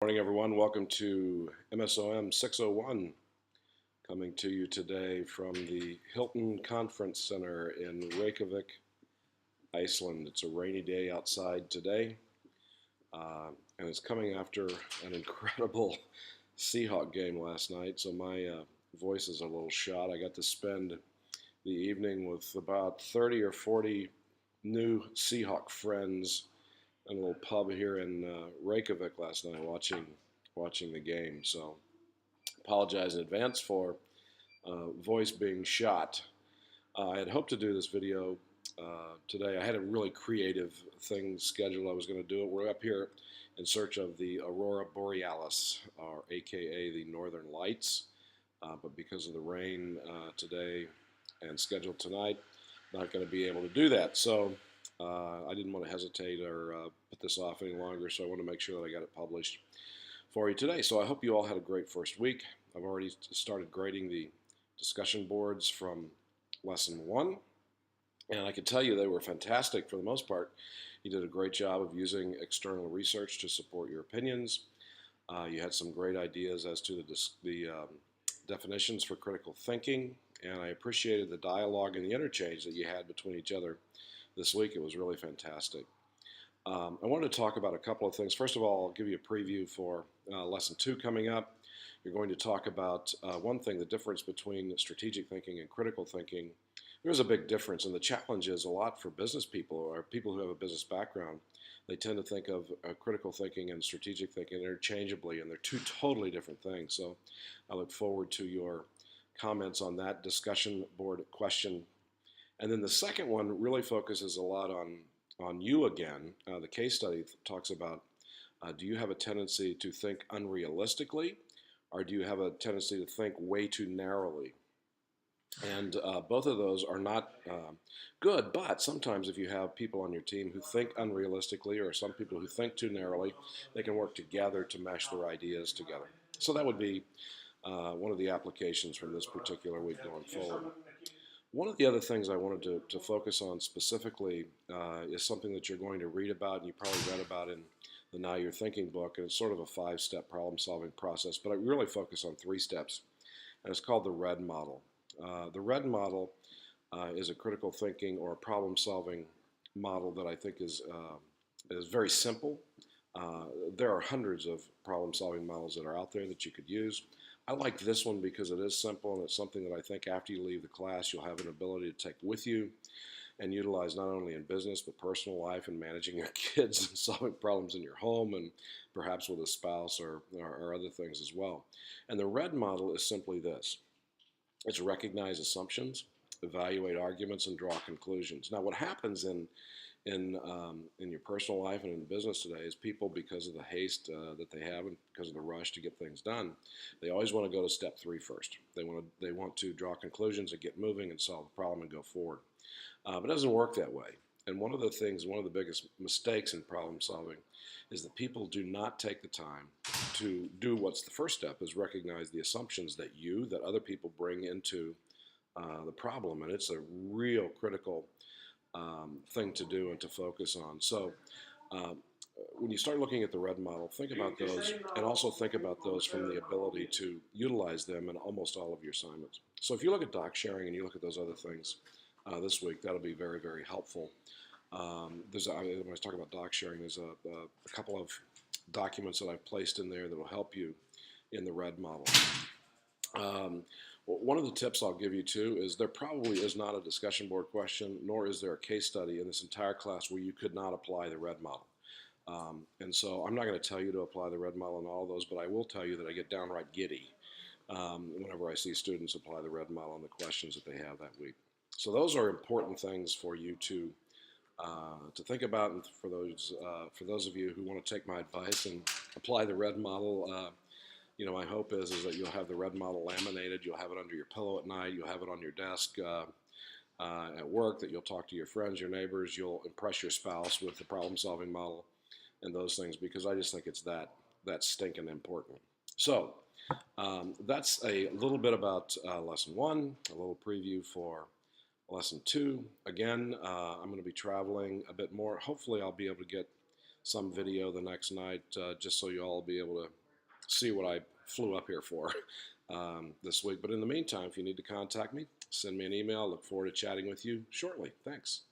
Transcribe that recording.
Morning, everyone. Welcome to MSOM 601, coming to you today from the Hilton Conference Center in Reykjavik, Iceland. It's a rainy day outside today, and it's coming after an incredible Seahawk game last night, so my voice is a little shot. I got to spend the evening with about 30 or 40 new Seahawk friends in a little pub here in Reykjavik last night watching the game. So apologize in advance for voice being shot. I had hoped to do this video today. I had a really creative thing scheduled. I was going to do it. We're up here in search of the Aurora Borealis, or AKA the Northern Lights, but because of the rain today and scheduled tonight, not going to be able to do that. So I didn't want to hesitate or put this off any longer, so I want to make sure that I got it published for you today. So I hope you all had a great first week. I've already started grading the discussion boards from lesson 1, and I can tell you they were fantastic for the most part. You did a great job of using external research to support your opinions. You had some great ideas as to the definitions for critical thinking, and I appreciated the dialogue and the interchange that you had between each other this week. It was really fantastic. I wanted to talk about a couple of things. First of all, I'll give you a preview for lesson 2 coming up. You're going to talk about one thing, the difference between strategic thinking and critical thinking. There's a big difference, and the challenge is a lot for business people or people who have a business background. They tend to think of critical thinking and strategic thinking interchangeably, and they're two totally different things. So I look forward to your comments on that discussion board question. And then the second one really focuses a lot on you again. The case study talks about, do you have a tendency to think unrealistically, or do you have a tendency to think way too narrowly? And both of those are not good, but sometimes if you have people on your team who think unrealistically, or some people who think too narrowly, they can work together to mesh their ideas together. So that would be one of the applications from this particular week going forward. One of the other things I wanted to focus on specifically is something that you're going to read about, and you probably read about in the Now You're Thinking book, and it's sort of a 5-step problem-solving process, but I really focus on 3 steps, and it's called the RED model. The RED model is a critical thinking or a problem-solving model that I think is very simple. There are hundreds of problem-solving models that are out there that you could use. I like this one because it is simple, and it's something that I think after you leave the class you'll have an ability to take with you and utilize not only in business but personal life and managing your kids and solving problems in your home and perhaps with a spouse or other things as well. And the RED model is simply this. It's recognize assumptions, evaluate arguments, and draw conclusions. Now what happens in your personal life and in business today is people, because of the haste that they have and because of the rush to get things done, they always want to go to step 3 first. They want to draw conclusions and get moving and solve the problem and go forward. But it doesn't work that way. And one of the biggest mistakes in problem solving is that people do not take the time to do what's the first step, is recognize the assumptions that other people bring into the problem. And it's a real critical thing to do and to focus on. So when you start looking at the RED model, think about those, and also think about those from the ability to utilize them in almost all of your assignments. So if you look at doc sharing and you look at those other things this week, that'll be very, very helpful. When I was talking about doc sharing, there's a couple of documents that I've placed in there that will help you in the RED model. One of the tips I'll give you too is there probably is not a discussion board question, nor is there a case study in this entire class where you could not apply the RED model. And so I'm not going to tell you to apply the RED model in all of those, but I will tell you that I get downright giddy whenever I see students apply the RED model on the questions that they have that week. So those are important things for you to think about, and for those of you who want to take my advice and apply the RED model. My hope is that you'll have the RED model laminated, you'll have it under your pillow at night, you'll have it on your desk at work, that you'll talk to your friends, your neighbors, you'll impress your spouse with the problem-solving model and those things, because I just think it's that stinking important. So that's a little bit about lesson 1, a little preview for lesson 2. Again, I'm going to be traveling a bit more. Hopefully I'll be able to get some video the next night, just so you all will be able to see what I flew up here for this week. But in the meantime, if you need to contact me, send me an email. Look forward to chatting with you shortly. Thanks.